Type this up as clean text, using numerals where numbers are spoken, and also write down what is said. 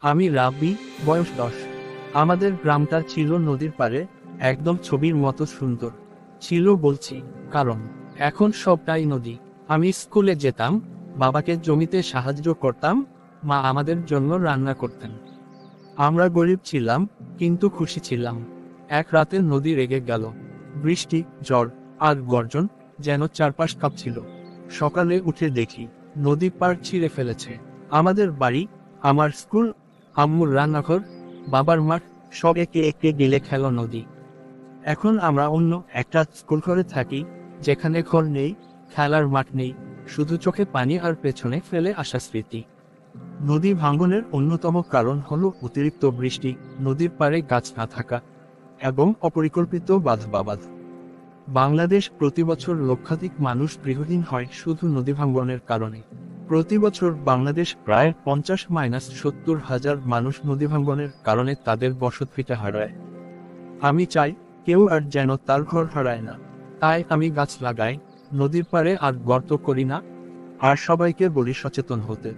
আমি রাব্বি, বয়স 10। আমাদের গ্রামটা ছিল নদীর পাড়ে, একদম ছবির মতো সুন্দর ছিল বলছি, কারণ এখন সবটাই নদী। আমি স্কুলে যেতাম, বাবাকে জমিতে সাহায্য করতাম, মা আমাদের জন্য রান্না করতেন। আমরা গরিব ছিলাম, কিন্তু খুশি ছিলাম। এক রাতে নদী রেগে গেল। বৃষ্টি, ঝড় আর গর্জন, যেন চারপাশ কাঁপছিল। সকালে উঠে দেখি নদী পাড় ছিঁড়ে ফেলেছে। আমাদের বাড়ি, আমার স্কুল, আম্মুর রান্নাঘর, বাবার মাঠ, সব একে একে গিলে খেল নদী। এখন আমরা অন্য একটা স্কুল ঘরে থাকি, যেখানে ঘর নেই, খেলার মাঠ নেই, শুধু চোখে পানি আর পেছনে ফেলে আসা স্মৃতি। নদী ভাঙ্গনের অন্যতম কারণ হলো অতিরিক্ত বৃষ্টি, নদীর পাড়ে গাছ না থাকা এবং অপরিকল্পিত বাঁধ। বাংলাদেশ প্রতি বছর লক্ষাধিক মানুষ গৃহহীন হয় শুধু নদী ভাঙ্গনের কারণে। প্রতি বছর বাংলাদেশ প্রায় 50-70 হাজার মানুষ নদী ভাঙ্গনের কারণে তাদের বসতভিটা হারায়। আমি চাই কেউ আর যেন তার ঘর হারায় না। তাই আমি গাছ লাগাই, নদীর পাড়ে আর গর্ত করি না, আর সবাইকে বলি সচেতন হতে।